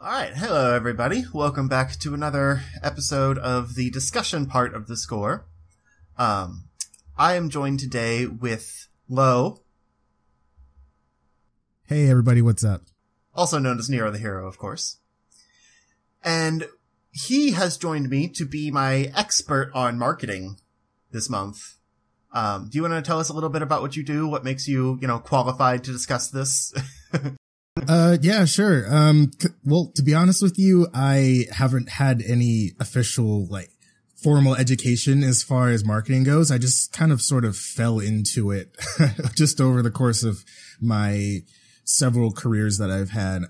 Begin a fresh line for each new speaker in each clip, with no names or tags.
Alright, hello everybody. Welcome back to another episode of the discussion part of the score. I am joined today with Lo.
Hey everybody, what's up?
Also known as Nero the Hero, of course. And he has joined me to be my expert on marketing this month. Do you want to tell us a little bit about what you do? What makes you, qualified to discuss this?
Yeah, sure. Well, to be honest with you, I haven't had any official, formal education as far as marketing goes. I just kind of sort of fell into it just over the course of my several careers that I've had.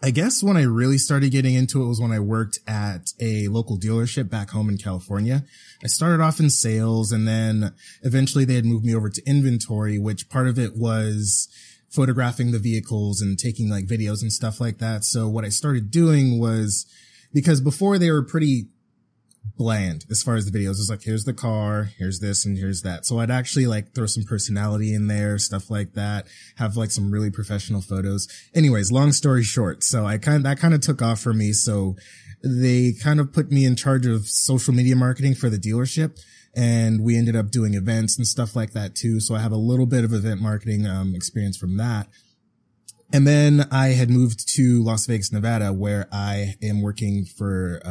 I guess when I really started getting into it was when I worked at a local dealership back home in California. I started off in sales, and then eventually they had moved me over to inventory, which part of it was photographing the vehicles and taking videos and stuff like that. So what I started doing was, because before they were pretty bland as far as the videos, it was here's the car, here's this, and here's that. So I'd actually throw some personality in there, stuff like that, have some really professional photos. Anyways, long story short, so that kind of took off for me. So they kind of put me in charge of social media marketing for the dealership. And we ended up doing events and stuff like that too. So I have a little bit of event marketing experience from that. And then I had moved to Las Vegas, Nevada, where I am working for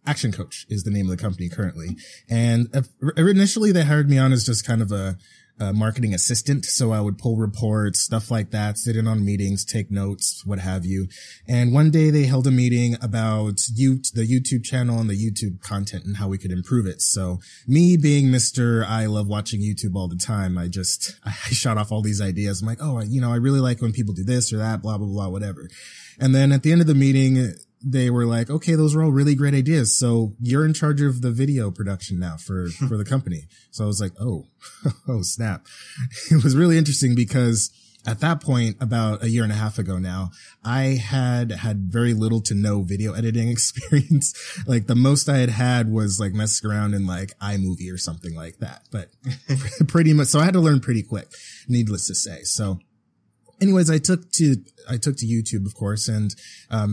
Action Coach is the name of the company currently. And initially they hired me on as just kind of a marketing assistant. So I would pull reports, stuff like that, sit in on meetings, take notes, what have you. And one day they held a meeting about the YouTube channel and the YouTube content and how we could improve it. So me being Mr. I love watching YouTube all the time, I shot off all these ideas. I'm like, I really like when people do this or that, blah, blah, blah, whatever. And then at the end of the meeting, they were like, okay, those are all really great ideas. So you're in charge of the video production now for the company. So I was like, oh snap. It was really interesting because at that point, about a year and a half ago now, I had very little to no video editing experience. The most I had was messing around in iMovie or something like that, but pretty much. So I had to learn pretty quick, needless to say. So anyways, I took to YouTube, of course, and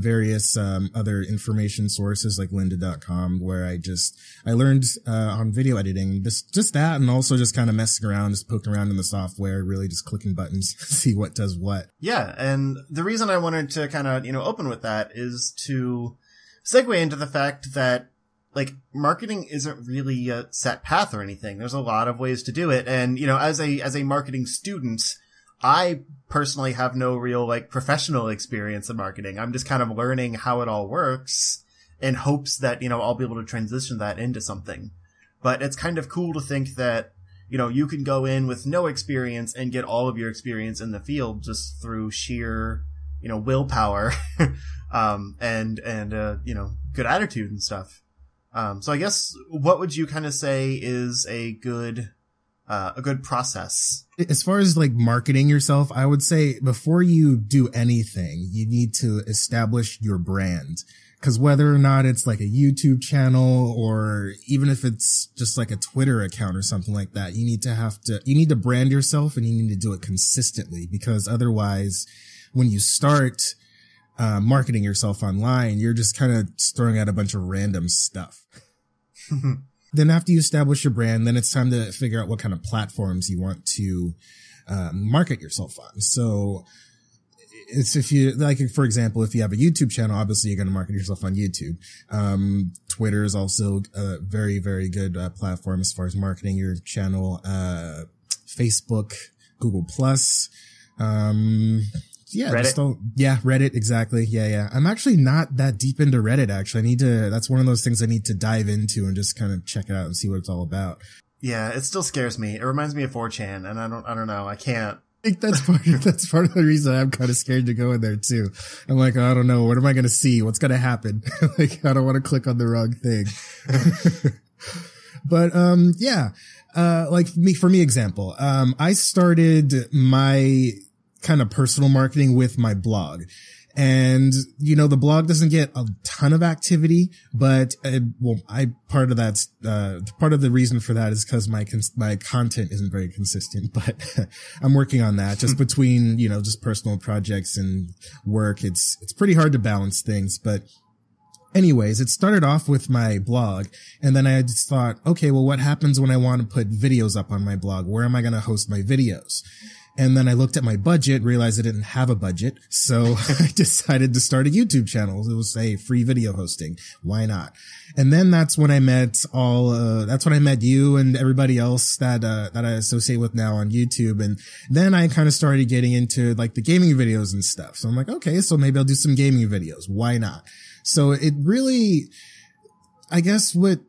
various other information sources like lynda.com, where I learned on video editing, just that, and also just kind of messing around, just poking around in the software, really just clicking buttons, see what does what.
Yeah, and the reason I wanted to kind of, open with that is to segue into the fact that marketing isn't really a set path or anything. There's a lot of ways to do it, and as a marketing student, I personally have no real professional experience in marketing. I'm just kind of learning how it all works in hopes that, I'll be able to transition that into something. But it's kind of cool to think that, you can go in with no experience and get all of your experience in the field just through sheer, willpower, and good attitude and stuff. So I guess what would you kind of say is a good process?
As far as marketing yourself, I would say before you do anything, you need to establish your brand. Cause whether or not it's a YouTube channel or even if it's just a Twitter account or something like that, you need to brand yourself, and you need to do it consistently, because otherwise when you start marketing yourself online, you're just kind of throwing out a bunch of random stuff. Then after you establish your brand, then it's time to figure out what kind of platforms you want to market yourself on. So it's, if you for example, if you have a YouTube channel, obviously you're going to market yourself on YouTube. Twitter is also a very, very good platform as far as marketing your channel. Facebook, Google Plus, yeah,
Reddit.
Reddit, exactly. Yeah. I'm actually not that deep into Reddit, actually. That's one of those things I need to dive into and just kind of check it out and see what it's all about.
Yeah, it still scares me. It reminds me of 4chan, and I don't know. I can't.
I think that's part of the reason I'm kind of scared to go in there too. I'm I don't know. What am I going to see? What's going to happen? I don't want to click on the wrong thing. But, yeah, for me, example, I started my kind of personal marketing with my blog. And, you know, the blog doesn't get a ton of activity, but, part of the reason for that is because my content isn't very consistent, but I'm working on that. Just between, you know, just personal projects and work, it's pretty hard to balance things, but anyways, it started off with my blog, and then I just thought, okay, well, what happens when I want to put videos up on my blog? Where am I going to host my videos? And then I looked at my budget, realized I didn't have a budget, so I decided to start a YouTube channel. It was free video hosting. Why not? And then that's when I met you and everybody else that I associate with now on YouTube. And then I kind of started getting into like the gaming videos and stuff. So I'm like, okay, so maybe I'll do some gaming videos. Why not? So it really, I guess what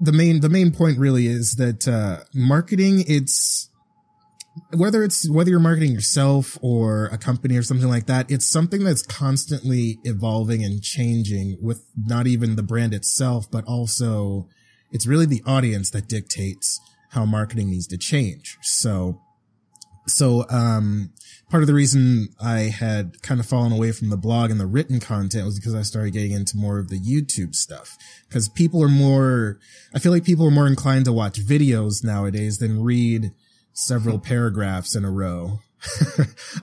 the main point really is that, marketing, whether you're marketing yourself or a company or something like that, it's something that's constantly evolving and changing with not even the brand itself, but also it's really the audience that dictates how marketing needs to change. So, part of the reason I had kind of fallen away from the blog and the written content was because I started getting into more of the YouTube stuff. Because I feel like people are more inclined to watch videos nowadays than read several paragraphs in a row,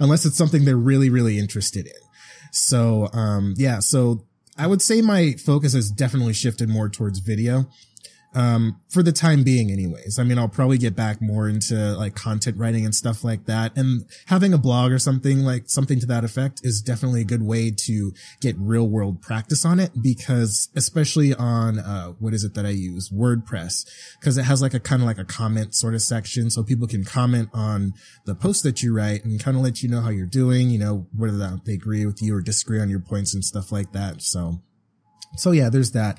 unless it's something they're really, really interested in. So, so I would say my focus has definitely shifted more towards video. For the time being anyways. I mean, I'll probably get back more into like content writing and stuff like that. And having a blog or something to that effect is definitely a good way to get real world practice on it, because especially on, what is it that I use? WordPress, because it has like a kind of like a comment sort of section. So people can comment on the post that you write and kind of let you know how you're doing, you know, whether they agree with you or disagree on your points and stuff like that. So yeah, there's that.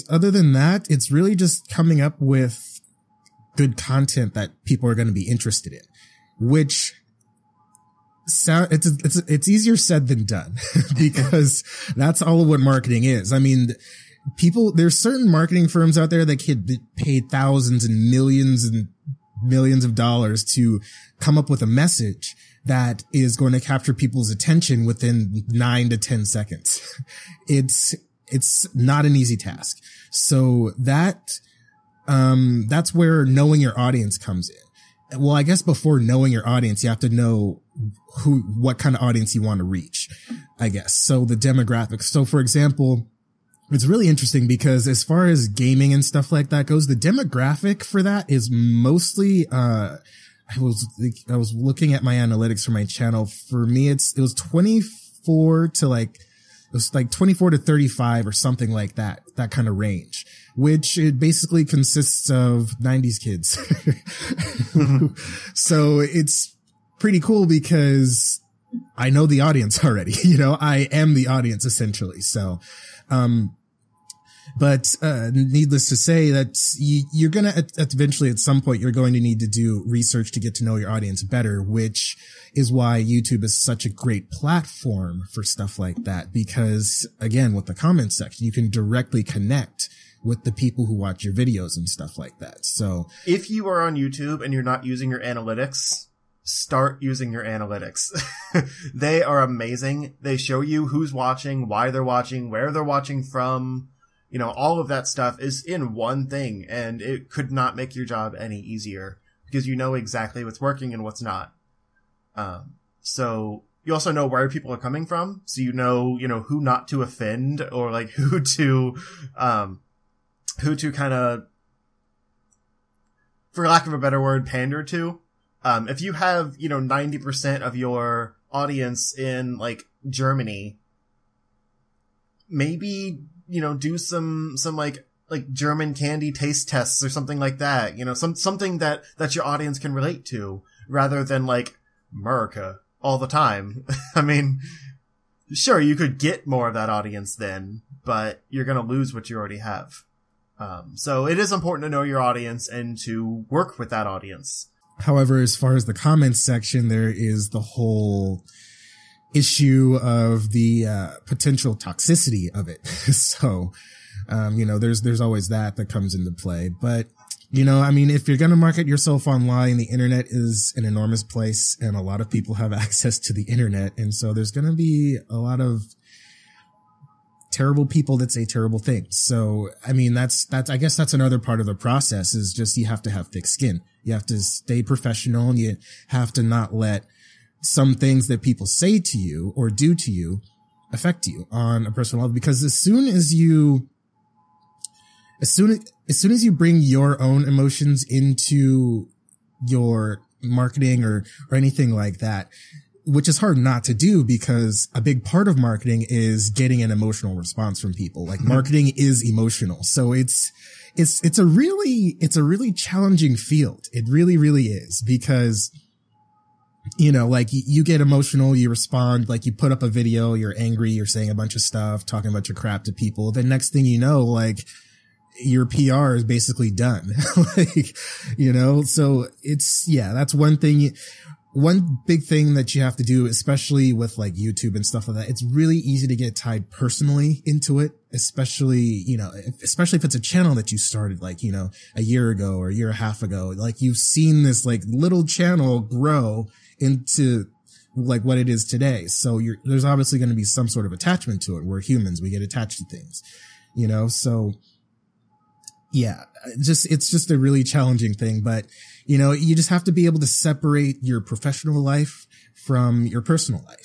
Other than that, it's really just coming up with good content that people are going to be interested in, which it's easier said than done because that's all of what marketing is. I mean, there's certain marketing firms out there that could pay thousands and millions of dollars to come up with a message that is going to capture people's attention within 9 to 10 seconds. It's not an easy task. So that's where knowing your audience comes in. Well, I guess before knowing your audience, you have to know what kind of audience you want to reach, I guess. So the demographics. So for example, it's really interesting because as far as gaming and stuff like that goes, the demographic for that is mostly, I was looking at my analytics for my channel. For me, it was 24 to 35 or something like that kind of range, which it basically consists of 90s kids. So it's pretty cool because I know the audience already, you know, I am the audience essentially. So, but needless to say that you're going to eventually at some point, you're going to need to do research to get to know your audience better, which is why YouTube is such a great platform for stuff like that. Because again, with the comment section, you can directly connect with the people who watch your videos and stuff like that. So
if you are on YouTube and you're not using your analytics, start using your analytics. They are amazing. They show you who's watching, why they're watching, where they're watching from. You know, all of that stuff is in one thing, and it could not make your job any easier because you know exactly what's working and what's not. So you also know where people are coming from. So you know, who not to offend or like who to kind of, for lack of a better word, pander to. If you have, 90% of your audience in like Germany, maybe, do some like German candy taste tests or something like that, something that your audience can relate to rather than like America all the time. I mean, sure, you could get more of that audience then, but you're going to lose what you already have. So it is important to know your audience and to work with that audience.
However, as far as the comments section, there is the whole issue of the potential toxicity of it. So, there's always that comes into play. But I mean, if you're going to market yourself online, the internet is an enormous place and a lot of people have access to the internet. And so there's going to be a lot of terrible people that say terrible things. So, I mean, I guess that's another part of the process is just you have to have thick skin. You have to stay professional and you have to not let some things that people say to you or do to you affect you on a personal level, because as soon as you bring your own emotions into your marketing or anything like that, which is hard not to do because a big part of marketing is getting an emotional response from people. Like marketing is emotional. So it's a really challenging field. It really, really is because, like you get emotional, you respond, like you put up a video, you're angry, you're saying a bunch of stuff, talking a bunch of crap to people. Then next thing you know, like your PR is basically done. So that's one thing. One big thing that you have to do, especially with like YouTube and stuff like that, it's really easy to get tied personally into it, especially if it's a channel that you started like, a year ago or a year and a half ago. Like you've seen this like little channel grow into like what it is today. So there's obviously going to be some sort of attachment to it. We're humans. We get attached to things, so yeah, it's just a really challenging thing, but you just have to be able to separate your professional life from your personal life.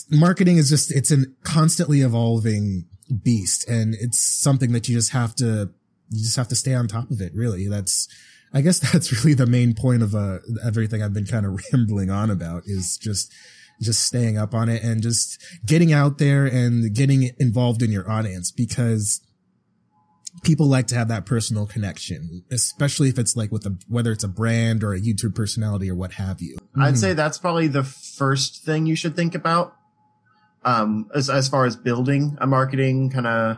Marketing is it's a constantly evolving beast, and it's something that you just have to stay on top of it. Really. I guess that's really the main point of, everything I've been kind of rambling on about is just staying up on it and just getting out there and getting involved in your audience, because people like to have that personal connection, especially if it's like whether it's a brand or a YouTube personality or what have you.
I'd say that's probably the first thing you should think about, as far as building a marketing kind of,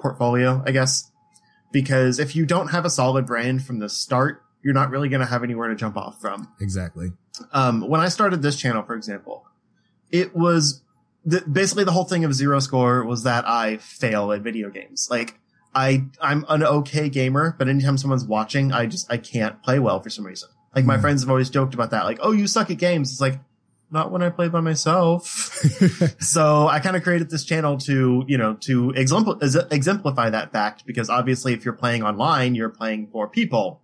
portfolio, I guess, because if you don't have a solid brand from the start, you're not really going to have anywhere to jump off from.
Exactly.
When I started this channel, for example, it was basically the whole thing of Zero Score was that I fail at video games. Like, I'm an okay gamer, but anytime someone's watching, I can't play well for some reason. Like my friends have always joked about that. Like, oh, you suck at games. It's like, not when I play by myself. So I kind of created this channel to exemplify that fact, because obviously if you're playing online, you're playing for people.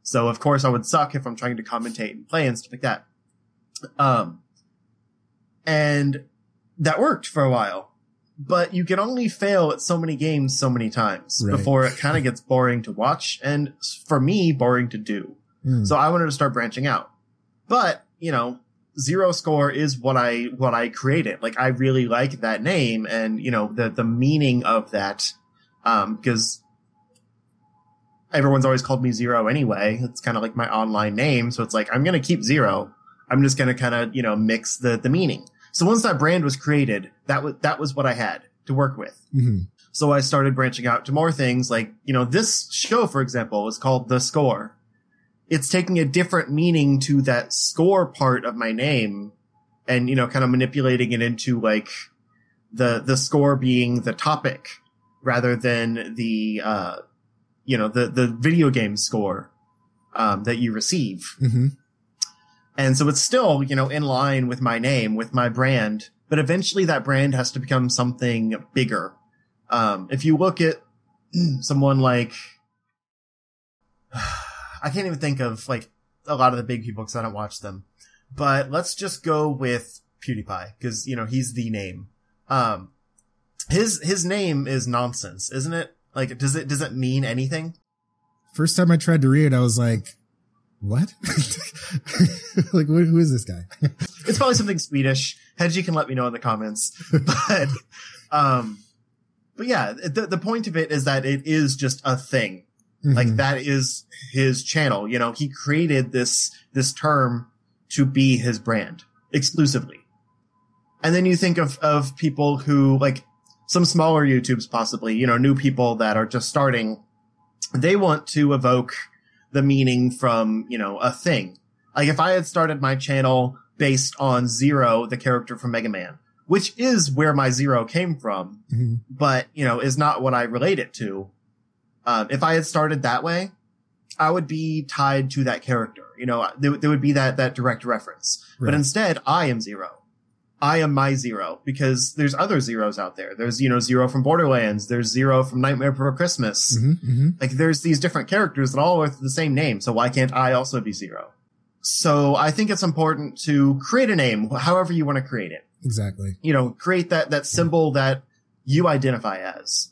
So of course I would suck if I'm trying to commentate and play and stuff like that. And that worked for a while. But you can only fail at so many games so many times before it kind of gets boring to watch, and for me, boring to do. So I wanted to start branching out. But, Zero Score is what I created. Like, I really like that name and, the meaning of that, because everyone's always called me Zero anyway. It's kind of like my online name. So it's like, I'm going to keep Zero. I'm just going to kind of, mix the meaning. So once that brand was created, that was what I had to work with. Mm-hmm. So I started branching out to more things like, this show, for example, is called The Score. It's taking a different meaning to that score part of my name and, kind of manipulating it into like the score being the topic rather than the video game score, that you receive. Mm-hmm. And so it's still, in line with my name, with my brand, but eventually that brand has to become something bigger. If you look at someone like, I can't even think of like a lot of the big people because I don't watch them, but let's just go with PewDiePie because, he's the name. His name is nonsense, isn't it? Like, does it mean anything?
First time I tried to read it, I was like, what? Like, who is this guy?
It's probably something Swedish. Hedgie can let me know in the comments. But yeah, the point of it is that it is just a thing. Mm-hmm. Like, that is his channel. He created this term to be his brand exclusively. And then you think of people who, like, some smaller YouTubes possibly, new people that are just starting. They want to evoke the meaning from, a thing. Like if I had started my channel based on Zero, the character from Mega Man, which is where my Zero came from, but, is not what I relate it to. If I had started that way, I would be tied to that character. You know, there would be that direct reference. Right. But instead, I am Zero. I am my Zero, because there's other Zeros out there. There's, you know, Zero from Borderlands. There's Zero from Nightmare Before Christmas. Like, there's these different characters that all have the same name. So why can't I also be Zero? So I think it's important to create a name, however you want to create it.
Exactly.
You know, create that symbol that you identify as,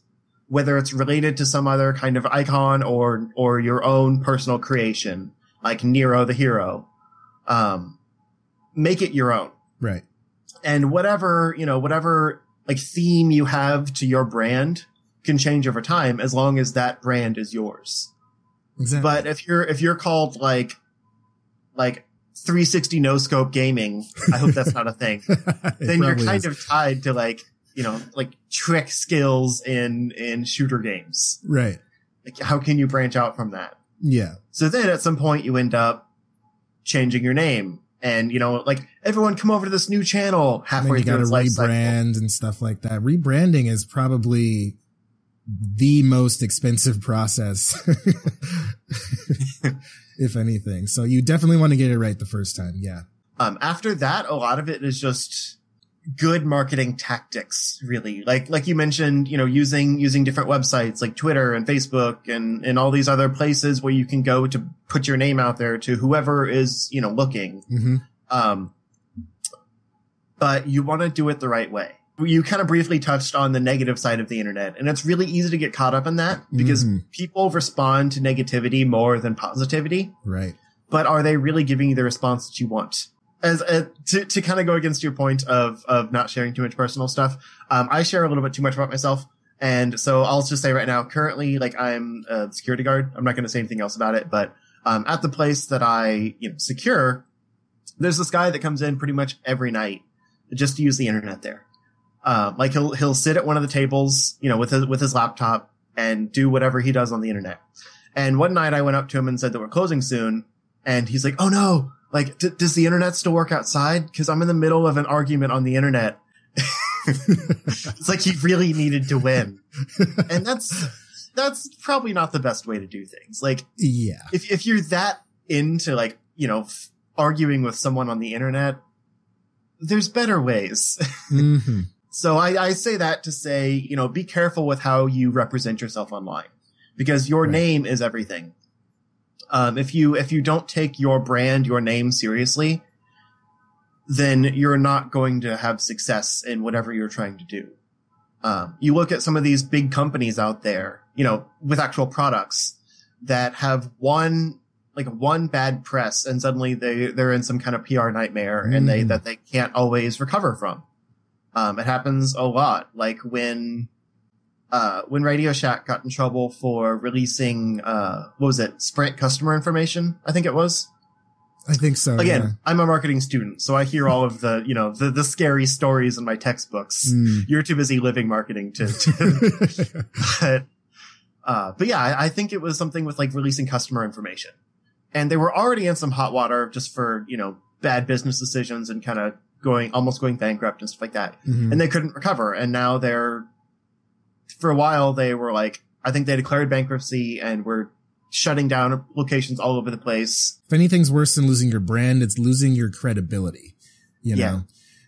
whether it's related to some other kind of icon or your own personal creation, like Nero the hero. Make it your own.
Right.
And whatever like theme you have to your brand can change over time, as long as that brand is yours.
Exactly.
But if you're called like 360 no scope gaming, I hope that's not a thing. Then you're kind of tied to like trick skills in shooter games.
Right.
Like, how can you branch out from that?
Yeah.
So then at some point you end up changing your name. And, you know, like, everyone come over to this new channel halfway through its life cycle.
You gotta rebrand and stuff like that. Rebranding is probably the most expensive process, if anything. So you definitely want to get it right the first time. Yeah.
After that, a lot of it is just good marketing tactics, really. Like you mentioned, you know, using different websites like Twitter and Facebook and all these other places where you can go to put your name out there to whoever is, you know, looking. But you want to do it the right way. You kind of briefly touched on the negative side of the internet, and it's really easy to get caught up in that because people respond to negativity more than positivity.
Right.
But are they really giving you the response that you want? To kind of go against your point of not sharing too much personal stuff, I share a little bit too much about myself. And so I'll just say right now, currently, like, I'm a security guard. I'm not going to say anything else about it, but, at the place that I, you know, secure, there's this guy that comes in pretty much every night just to use the internet there. Like he'll sit at one of the tables, you know, with his laptop and do whatever he does on the internet. And one night I went up to him and said that we're closing soon. And he's like, "Oh no. Like, does the internet still work outside? 'Cause I'm in the middle of an argument on the internet." It's like he really needed to win. And that's probably not the best way to do things. Like,
yeah,
if you're that into, like, you know, arguing with someone on the internet, there's better ways. So I say that to say, you know, be careful with how you represent yourself online, because your name is everything. If you don't take your brand, your name seriously, then you're not going to have success in whatever you're trying to do. You look at some of these big companies out there, you know, with actual products that have one bad press, and suddenly they're in some kind of PR nightmare and they can't always recover from. It happens a lot. Like when Radio Shack got in trouble for releasing, what was it? Sprint customer information, I think it was.
I think so.
Again,
yeah.
I'm a marketing student, so I hear all of the, you know, the scary stories in my textbooks. You're too busy living marketing to but yeah, I think it was something with like releasing customer information. And they were already in some hot water just for, you know, bad business decisions and kind of almost going bankrupt and stuff like that. And they couldn't recover. And now for a while, they were like, I think they declared bankruptcy and were shutting down locations all over the place.
If anything's worse than losing your brand, it's losing your credibility, you know?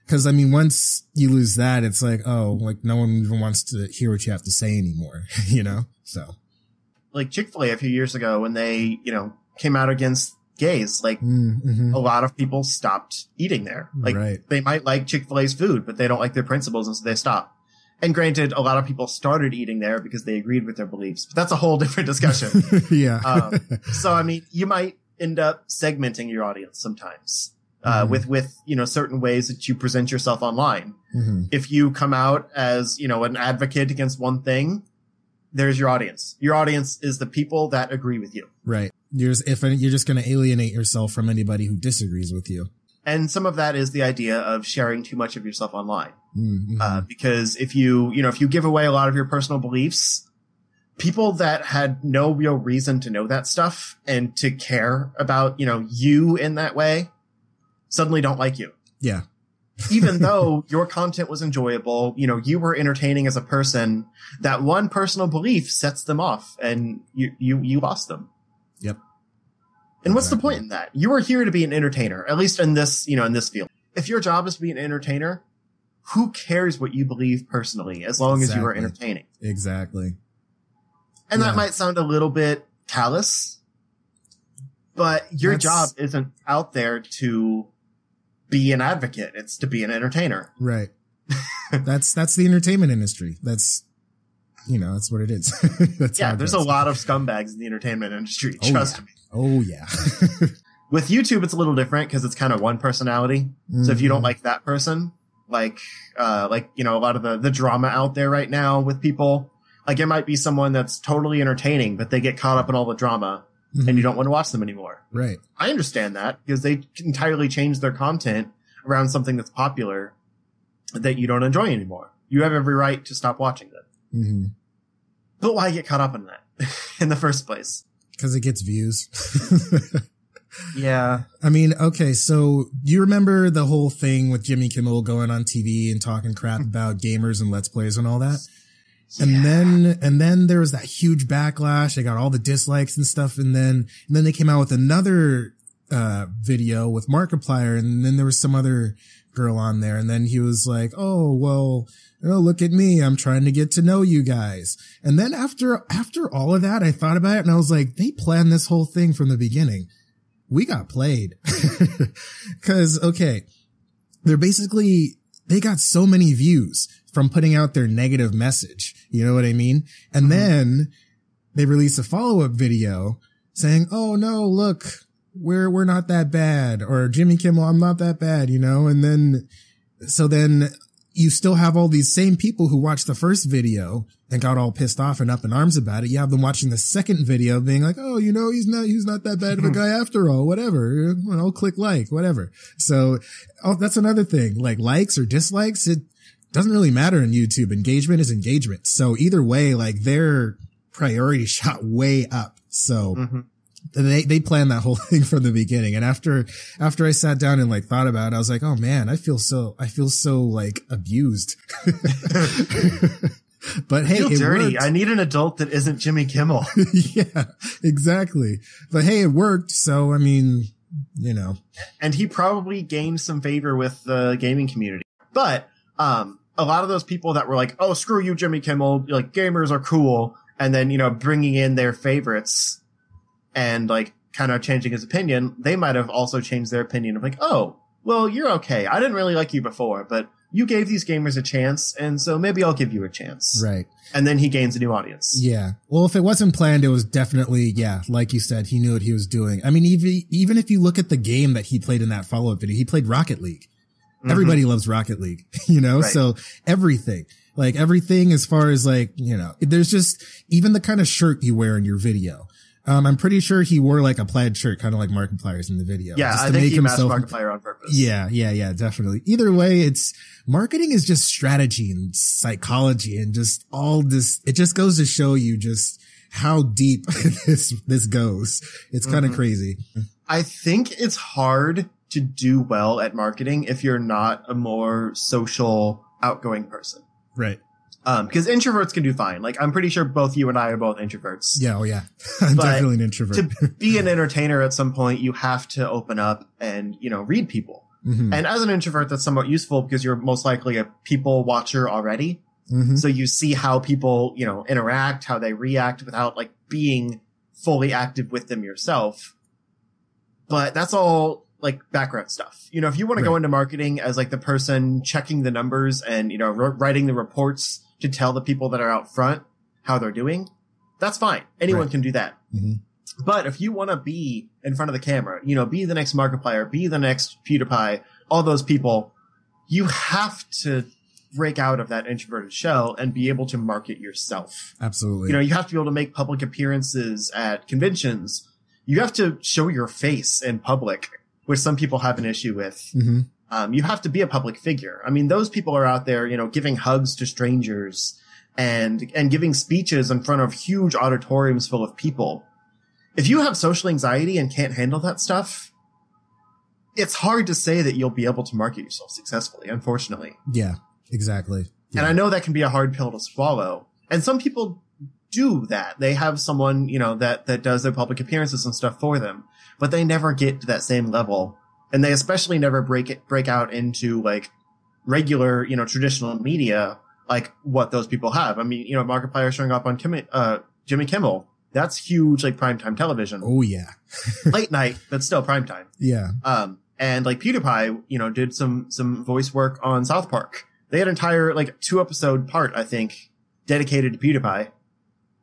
Cause I mean, once you lose that, it's like, oh, like no one even wants to hear what you have to say anymore, you know? So
like Chick-fil-A a few years ago when they, you know, came out against gays, like a lot of people stopped eating there. Like they might like Chick-fil-A's food, but they don't like their principles, and so they stop. And granted, a lot of people started eating there because they agreed with their beliefs, but that's a whole different discussion. So I mean, you might end up segmenting your audience sometimes, with, you know, certain ways that you present yourself online. If you come out as, you know, an advocate against one thing, there's your audience. Your audience is the people that agree with you.
Right. You're just going to alienate yourself from anybody who disagrees with you.
And some of that is the idea of sharing too much of yourself online. Because if you give away a lot of your personal beliefs, people that had no real reason to know that stuff and to care about, you know, you in that way suddenly don't like you. Yeah. Even though your content was enjoyable, you know, you were entertaining as a person, that one personal belief sets them off and you lost them.
Yep.
And what's the point in that? You are here to be an entertainer, at least in this, in this field. If your job is to be an entertainer, who cares what you believe personally, as long as you are entertaining?
Exactly.
And that might sound a little bit callous, but your job isn't out there to be an advocate. It's to be an entertainer.
Right. That's the entertainment industry. That's what it is.
There's a lot of scumbags in the entertainment industry. Trust me.
Oh yeah.
With YouTube, it's a little different because it's kind of one personality. So if you don't like that person, like a lot of the drama out there right now with people, like it might be someone that's totally entertaining, but they get caught up in all the drama and you don't want to watch them anymore.
Right.
I understand that because they entirely change their content around something that's popular that you don't enjoy anymore. You have every right to stop watching them.
Mm-hmm.
But why get caught up in that in the first place?
Because it gets views.
Yeah.
I mean, okay, so do you remember the whole thing with Jimmy Kimmel going on TV and talking crap about gamers and Let's Plays and all that? Yeah. And then there was that huge backlash. They got all the dislikes and stuff. And then they came out with another, video with Markiplier. And then there was some other girl on there. And then he was like, oh, well, look at me. I'm trying to get to know you guys. And then after all of that, I thought about it and I was like, they planned this whole thing from the beginning. We got played. Cause, okay, they got so many views from putting out their negative message. You know what I mean? And then they release a follow-up video saying, oh no, look, we're not that bad. Or Jimmy Kimmel, I'm not that bad, and then you still have all these same people who watched the first video and got all pissed off and up in arms about it. You have them watching the second video being like, oh, he's not that bad of a guy after all, whatever, click like, whatever. So, that's another thing, like likes or dislikes. It doesn't really matter in YouTube. Engagement is engagement. So either way, like their priority shot way up. So they planned that whole thing from the beginning. And after I sat down and like thought about it, I was like, oh man, I feel so like abused. But hey,
it dirty. I need an adult that isn't Jimmy Kimmel.
Yeah, exactly. But hey, it worked. So, I mean,
And he probably gained some favor with the gaming community. But, a lot of those people that were like, oh, screw you, Jimmy Kimmel, like gamers are cool. And then, bringing in their favorites and like kind of changing his opinion, they might have also changed their opinion of like, oh, well, you're okay. I didn't really like you before, but you gave these gamers a chance, and so maybe I'll give you a chance.
Right.
And then he gains a new audience.
Yeah. Well, if it wasn't planned, it was definitely, like you said, he knew what he was doing. I mean, even if you look at the game that he played in that follow-up video, he played Rocket League. Everybody loves Rocket League,
Right.
So everything as far as like, there's just even the kind of shirt you wear in your video. I'm pretty sure he wore like a plaid shirt, kind of like Markiplier's in the video.
Yeah, I think he masked Markiplier on purpose.
Yeah, definitely. Either way, marketing is just strategy and psychology and just all this. It just goes to show you just how deep this goes. It's kind of crazy.
I think it's hard to do well at marketing if you're not a more social, outgoing person.
Right.
Because introverts can do fine. Like, I'm pretty sure both you and I are both introverts.
Yeah, oh yeah. I'm definitely an introvert.
To be an entertainer at some point, you have to open up and, read people. And as an introvert, that's somewhat useful because you're most likely a people watcher already. So you see how people, interact, how they react without like being fully active with them yourself. But that's all like background stuff. If you want to go into marketing as like the person checking the numbers and, writing the reports to tell the people that are out front how they're doing, that's fine. Anyone can do that. But if you want to be in front of the camera, be the next Markiplier, be the next PewDiePie, all those people, you have to break out of that introverted shell and be able to market yourself.
Absolutely.
You have to be able to make public appearances at conventions. You have to show your face in public, which some people have an issue with. You have to be a public figure. I mean, those people are out there, giving hugs to strangers and giving speeches in front of huge auditoriums full of people. If you have social anxiety and can't handle that stuff, it's hard to say that you'll be able to market yourself successfully, unfortunately.
Yeah, exactly. Yeah.
And I know that can be a hard pill to swallow. And some people do that. They have someone, you know, that does their public appearances and stuff for them, but they never get to that same level. And they especially never break out into like regular, you know, traditional media, like what those people have. I mean, you know, Markiplier showing up on Jimmy Kimmel. That's huge, like primetime television.
Oh yeah.
Late night, but still primetime.
Yeah.
And like PewDiePie, you know, did some voice work on South Park. They had an entire like 2-episode part, I think, dedicated to PewDiePie.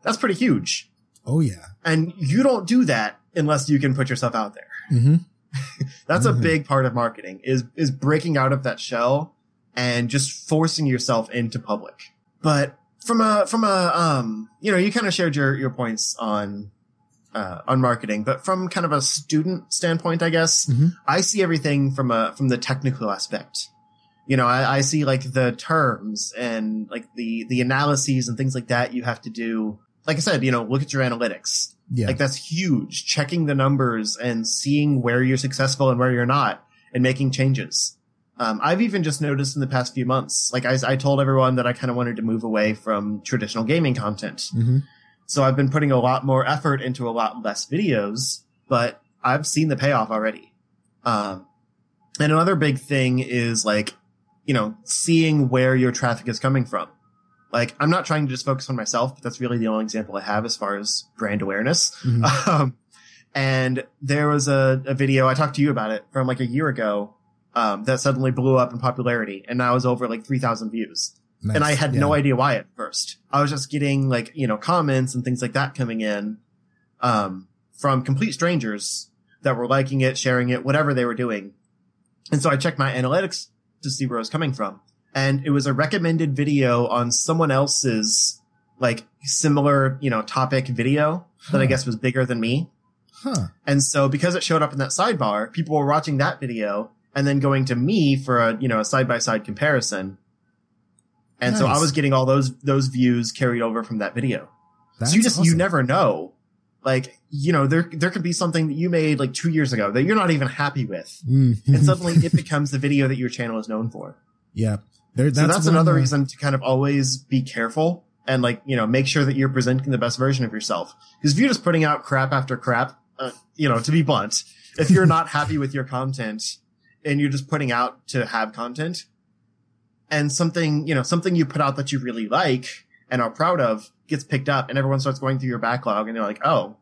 That's pretty huge.
Oh yeah.
And you don't do that unless you can put yourself out there.
Mm-hmm.
That's a big part of marketing is breaking out of that shell and just forcing yourself into public. But from a, you know, you kind of shared your points on marketing, but from kind of a student standpoint, I guess, I see everything from the technical aspect. You know, I see like the terms and like the analyses and things like that you have to do. Like I said, you know, look at your analytics.
Yeah.
Like that's huge. Checking the numbers and seeing where you're successful and where you're not and making changes. I've even just noticed in the past few months, like I told everyone that I kind of wanted to move away from traditional gaming content. So I've been putting a lot more effort into a lot less videos, but I've seen the payoff already. And another big thing is like, you know, seeing where your traffic is coming from. Like, I'm not trying to just focus on myself, but that's really the only example I have as far as brand awareness. And there was a video, I talked to you about it from like a year ago, that suddenly blew up in popularity and now is over like 3,000 views. Nice. And I had no idea why at first. I was just getting like, you know, comments and things like that coming in, from complete strangers that were liking it, sharing it, whatever they were doing. And so I checked my analytics to see where it was coming from. And it was a recommended video on someone else's like similar, you know, topic video that I guess was bigger than me. And so because it showed up in that sidebar, people were watching that video and then going to me for a, you know, a side-by-side comparison. And so I was getting all those views carried over from that video. So you never know. Like, you know, there could be something that you made like 2 years ago that you're not even happy with. And suddenly it becomes the video that your channel is known for.
Yeah.
So that's another reason to kind of always be careful and like, you know, make sure that you're presenting the best version of yourself. Because if you're just putting out crap after crap, you know, to be blunt, if you're not happy with your content and you're just putting out to have content and something you put out that you really like and are proud of gets picked up and everyone starts going through your backlog and they're like, oh,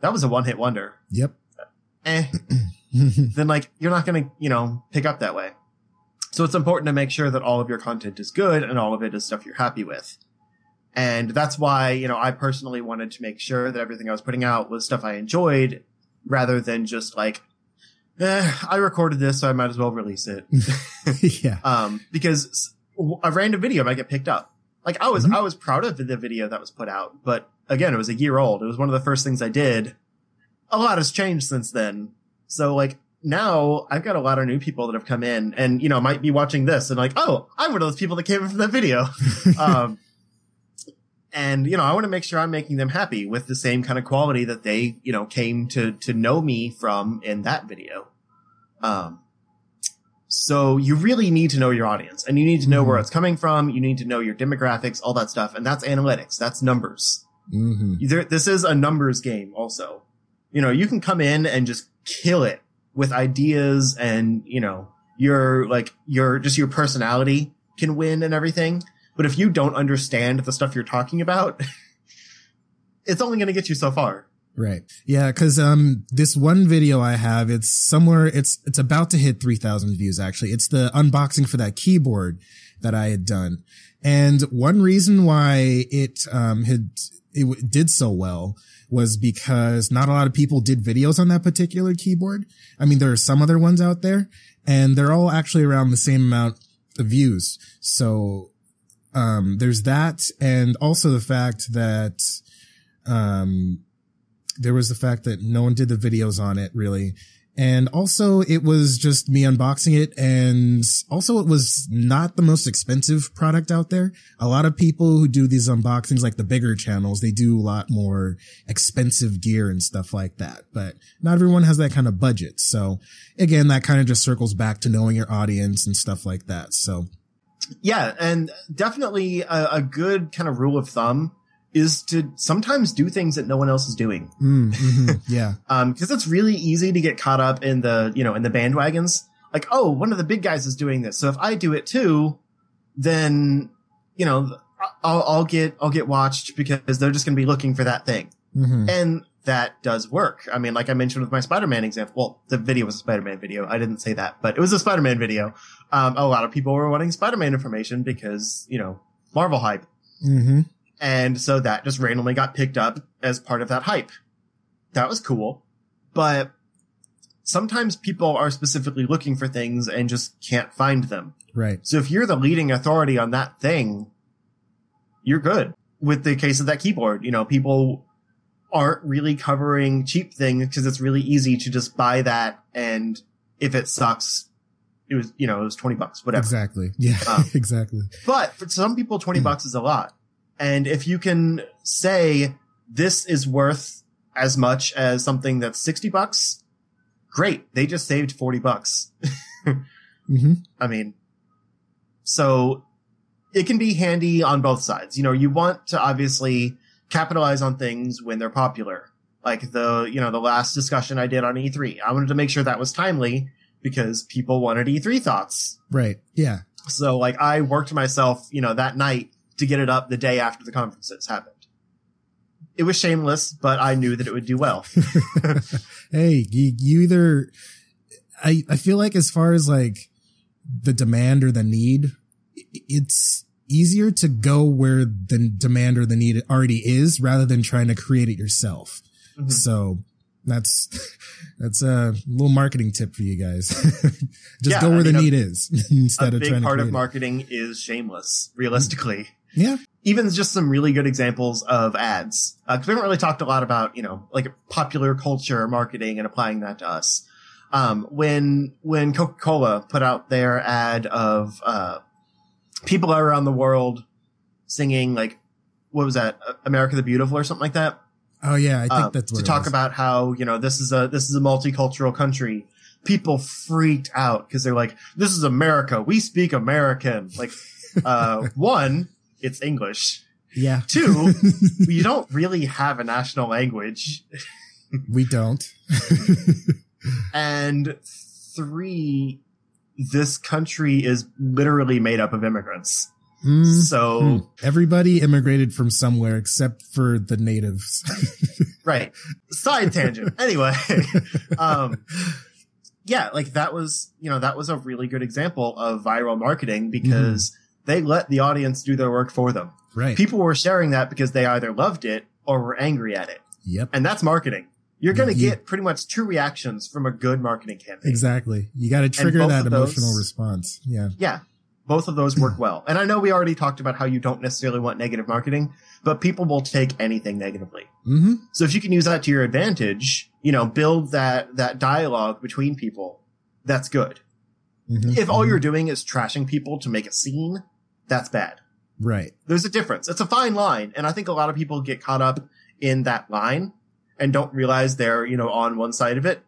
that was a one-hit wonder.
Yep.
Then like, you're not going to, you know, pick up that way. So it's important to make sure that all of your content is good and all of it is stuff you're happy with. And that's why, you know, I personally wanted to make sure that everything I was putting out was stuff I enjoyed rather than just like, I recorded this, so I might as well release it.
Yeah.
Because a random video might get picked up. Like I was proud of the video that was put out, but again, it was a year old. It was one of the first things I did. A lot has changed since then. So like, now I've got a lot of new people that have come in and, you know, might be watching this and like, oh, I'm one of those people that came in from that video. And, you know, I want to make sure I'm making them happy with the same kind of quality that they, you know, came to know me from in that video. So you really need to know your audience and you need to know where it's coming from. You need to know your demographics, all that stuff. And that's analytics. That's numbers. This is a numbers game also. You know, you can come in and just kill it with ideas and, you know, your personality can win and everything. But if you don't understand the stuff you're talking about, it's only going to get you so far.
Right. Yeah. Cause, this one video I have, it's about to hit 3,000 views. Actually, it's the unboxing for that keyboard that I had done. And one reason why it did so well was because not a lot of people did videos on that particular keyboard. I mean, there are some other ones out there and they're all actually around the same amount of views. So, there's that. And also the fact that, there was the fact that no one did the videos on it really. And also it was just me unboxing it. And also it was not the most expensive product out there. A lot of people who do these unboxings, like the bigger channels, they do a lot more expensive gear and stuff like that. But not everyone has that kind of budget. So again, that kind of just circles back to knowing your audience and stuff like that. So
yeah. And definitely a good kind of rule of thumb is to sometimes do things that no one else is doing.
Yeah.
Cause it's really easy to get caught up in the, in the bandwagons. Like, oh, one of the big guys is doing this. So if I do it too, then, I'll get watched because they're just going to be looking for that thing. And that does work. I mean, like I mentioned with my Spider-Man example, well, the video was a Spider-Man video. I didn't say that, but it was a Spider-Man video. A lot of people were wanting Spider-Man information because, Marvel hype. And so that just randomly got picked up as part of that hype. That was cool. But sometimes people are specifically looking for things and just can't find them.
Right.
So if you're the leading authority on that thing, you're good. With the case of that keyboard, people aren't really covering cheap things because it's really easy to just buy that. And if it sucks, it was $20, whatever.
Exactly. Yeah, exactly.
But for some people, $20 is a lot. And if you can say this is worth as much as something that's $60, great. They just saved $40. I mean, so it can be handy on both sides. You want to obviously capitalize on things when they're popular. Like the last discussion I did on E3. I wanted to make sure that was timely because people wanted E3 thoughts.
Right. Yeah.
So like I worked myself, that night to get it up the day after the conferences happened. It was shameless, but I knew that it would do well.
Hey, you either, I feel like as far as like the demand or the need, it's easier to go where the demand or the need already is rather than trying to create it yourself. So that's a little marketing tip for you guys. Just go where the need is instead of trying to create it. A big part of marketing
is shameless, realistically.
Yeah.
Even just some really good examples of ads. 'Cause we haven't really talked a lot about, like popular culture marketing and applying that to us. When Coca-Cola put out their ad of, people around the world singing like, what was that? America the Beautiful or something like that.
Oh yeah. I think that's what
to talk about how, this is a multicultural country. People freaked out because they're like, this is America. We speak American. Like, one, it's English.
Yeah.
Two, we don't really have a national language.
We don't.
And three, this country is literally made up of immigrants. So
everybody immigrated from somewhere except for the natives.
Right. Side tangent. Anyway, yeah, like that was a really good example of viral marketing because they let the audience do their work for them.
Right.
People were sharing that because they either loved it or were angry at it.
Yep.
And that's marketing. You're going to get pretty much two reactions from a good marketing campaign.
Exactly. You got to trigger that emotional response. Yeah.
Yeah. Both of those work well. And I know we already talked about how you don't necessarily want negative marketing, but people will take anything negatively. So if you can use that to your advantage, build that dialogue between people, that's good. If all you're doing is trashing people to make a scene, that's bad.
Right.
There's a difference. It's a fine line. And I think a lot of people get caught up in that line and don't realize they're, on one side of it.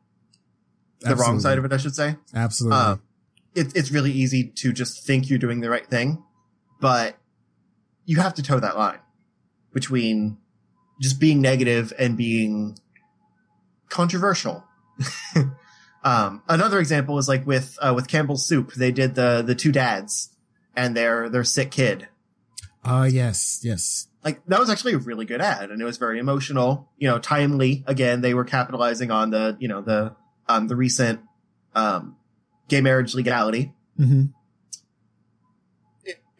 The wrong side of it, I should say.
Absolutely.
It's really easy to just think you're doing the right thing, but you have to toe that line between just being negative and being controversial. Another example is like with Campbell's Soup. They did the two dads and their sick kid.
Yes.
Like that was actually a really good ad and it was very emotional, timely. Again, they were capitalizing on the recent, gay marriage legality. It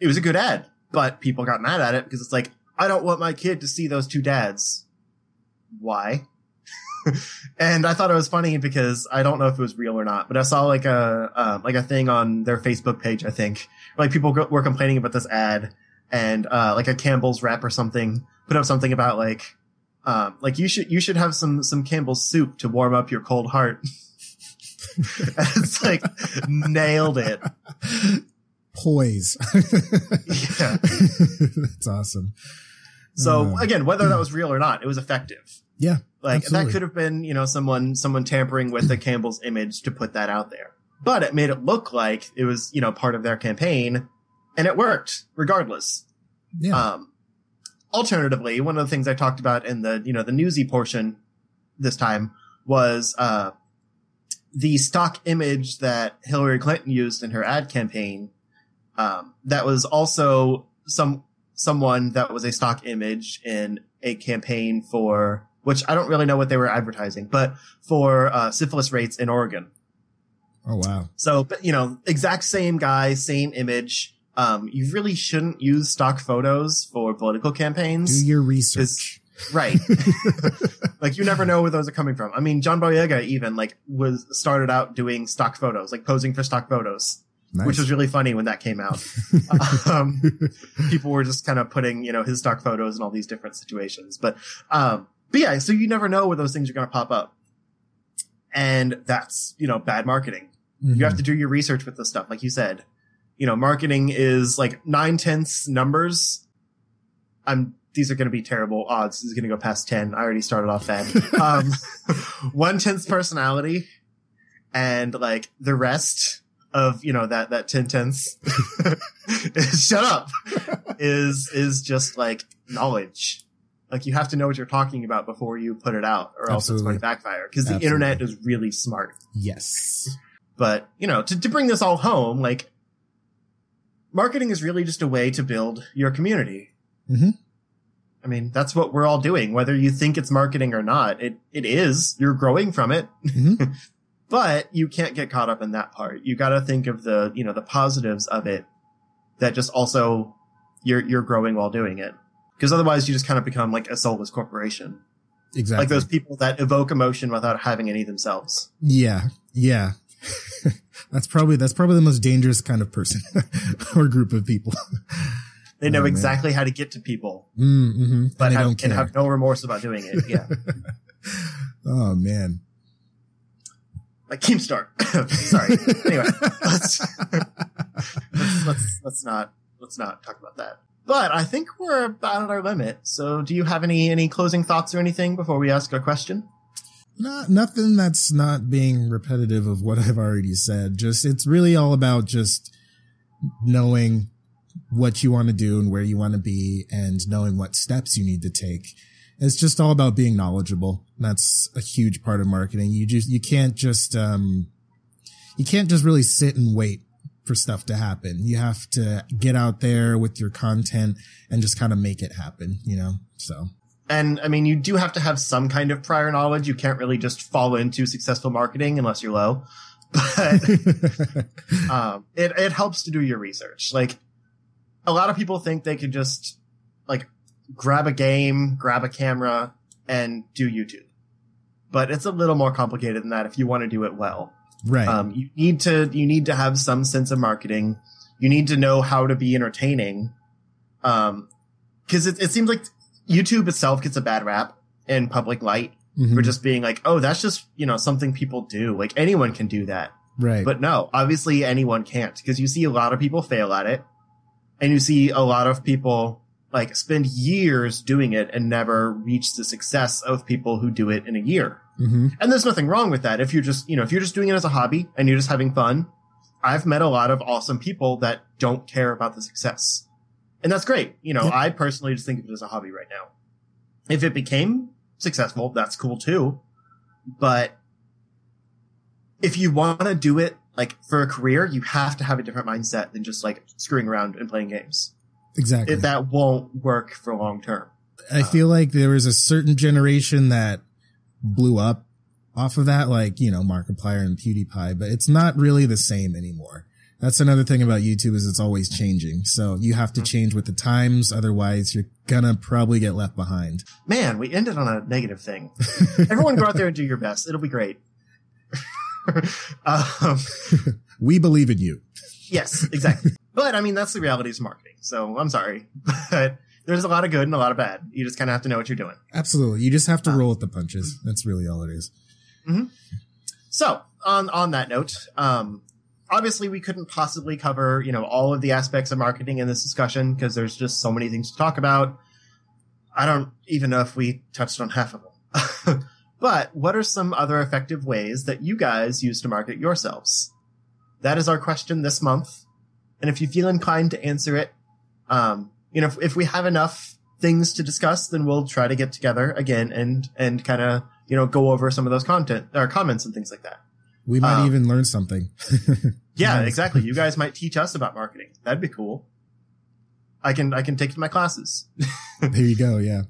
was a good ad, but people got mad at it because it's like, I don't want my kid to see those two dads. Why? And I thought it was funny because I don't know if it was real or not, but I saw like a thing on their Facebook page, I think, like people were complaining about this ad and, like a Campbell's rep or something put up something about like you should have some Campbell's soup to warm up your cold heart. It's like nailed it.
Poise.
Yeah.
That's awesome.
So again, whether that was real or not, it was effective.
Yeah.
Like
absolutely.
that could have been, someone tampering with the Campbell's image to put that out there. But it made it look like it was, part of their campaign and it worked regardless.
Yeah.
alternatively, one of the things I talked about in the, the newsy portion this time was, the stock image that Hillary Clinton used in her ad campaign. That was also someone that was a stock image in a campaign for, which I don't really know what they were advertising, but for, syphilis rates in Oregon.
Oh, wow.
So, but, exact same guy, same image. You really shouldn't use stock photos for political campaigns.
Do your research.
Right. Like, you never know where those are coming from. I mean, John Boyega even, started out doing stock photos, posing for stock photos. Nice. Which was really funny when that came out. People were just kind of putting, his stock photos in all these different situations. But yeah, so you never know where those things are going to pop up. And that's, bad marketing. Mm-hmm. You have to do your research with this stuff. Like you said, marketing is 9/10 numbers. These are going to be terrible odds. This is going to go past 10. I already started off bad. 1/10 personality, and the rest of, that 10/10 shut up is just knowledge. You have to know what you're talking about before you put it out, or else it's going to backfire, because the internet is really smart.
Yes.
But, to bring this all home, marketing is really just a way to build your community.
Mm-hmm.
I mean, that's what we're all doing, whether you think it's marketing or not. It is. You're growing from it. Mm-hmm. But you can't get caught up in that part. You got to think of the, the positives of it, that just also you're growing while doing it. Because otherwise you just kind of become a soulless corporation.
Exactly.
Like those people that evoke emotion without having any themselves.
Yeah. Yeah. That's probably the most dangerous kind of person or group of people.
They know exactly how to get to people,
mm-hmm.
but can have no remorse about doing it. Yeah.
Oh man.
Like Keemstar. Sorry. Anyway, let's not talk about that. But I think we're about at our limit. So do you have any closing thoughts or anything before we ask a question?
Nothing that's not being repetitive of what I've already said. Just, it's really all about just knowing what you want to do and where you want to be, and knowing what steps you need to take. It's just all about being knowledgeable. That's a huge part of marketing. You can't just really sit and wait for stuff to happen. You have to get out there with your content and just kind of make it happen, so.
And I mean, you do have to have some kind of prior knowledge. You can't really just fall into successful marketing unless you're low, but, it helps to do your research. A lot of people think they could just grab a game, grab a camera, and do YouTube. But it's a little more complicated than that if you want to do it well.
Right.
You need to have some sense of marketing. You need to know how to be entertaining. Cause it seems like YouTube itself gets a bad rap in public light
mm-hmm.
for just being oh, that's just, something people do. Anyone can do that.
Right.
But no, obviously anyone can't, because you see a lot of people fail at it. And you see a lot of people spend years doing it and never reach the success of people who do it in a year.
Mm-hmm.
And there's nothing wrong with that. If you're just, if you're just doing it as a hobby and you're just having fun, I've met a lot of awesome people that don't care about the success. And that's great.
Yep.
I personally just think of it as a hobby right now. If it became successful, that's cool too. But if you want to do it for a career, you have to have a different mindset than just screwing around and playing games.
Exactly.
That won't work for long term.
I feel like there was a certain generation that blew up off of that, Markiplier and PewDiePie, but it's not really the same anymore. That's another thing about YouTube, is it's always changing. So you have to change with the times. Otherwise you're gonna probably get left behind.
Man, we ended on a negative thing. Everyone go out there and do your best. It'll be great.
We believe in you.
Yes, exactly. But I mean, that's the realities of marketing. So I'm sorry, but there's a lot of good and a lot of bad. You just kind of have to know what you're doing.
Absolutely. You just have to roll with the punches. That's really all it is.
Mm-hmm. So on that note, obviously we couldn't possibly cover, all of the aspects of marketing in this discussion, because there's just so many things to talk about. I don't even know if we touched on half of them. But what are some other effective ways that you guys use to market yourselves? That is our question this month. And if you feel inclined to answer it, if we have enough things to discuss, then we'll try to get together again and kind of, go over some of those content or comments and things like that.
We might even learn something.
Yeah, exactly. You guys might teach us about marketing. That'd be cool. I can take it to my classes.
There you go. Yeah.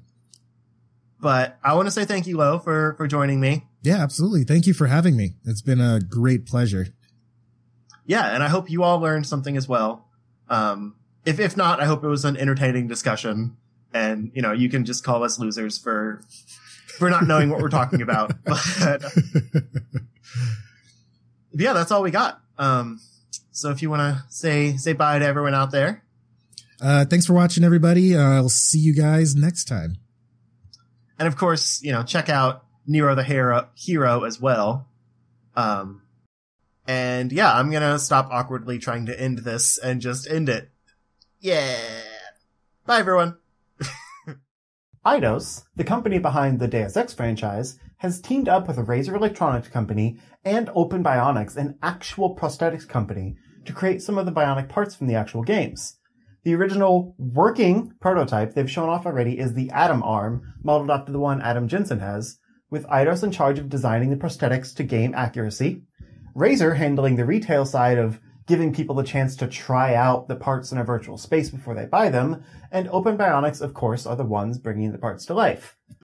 But I want to say thank you, Lo, for joining me.
Yeah, absolutely. Thank you for having me. It's been a great pleasure.
Yeah, and I hope you all learned something as well. If not, I hope it was an entertaining discussion, and you can just call us losers for not knowing what we're talking about. But yeah, that's all we got. So if you want to say bye to everyone out there.
Thanks for watching, everybody. I'll see you guys next time.
And of course, check out Nero the Hero as well. And yeah, I'm gonna stop awkwardly trying to end this and just end it. Yeah. Bye, everyone.
Eidos, the company behind the Deus Ex franchise, has teamed up with a Razer Electronics company and Open Bionics, an actual prosthetics company, to create some of the bionic parts from the actual games. The original working prototype they've shown off already is the Atom arm, modeled after the one Adam Jensen has, with Eidos in charge of designing the prosthetics to game accuracy, Razer handling the retail side of giving people the chance to try out the parts in a virtual space before they buy them, and Open Bionics, of course, are the ones bringing the parts to life.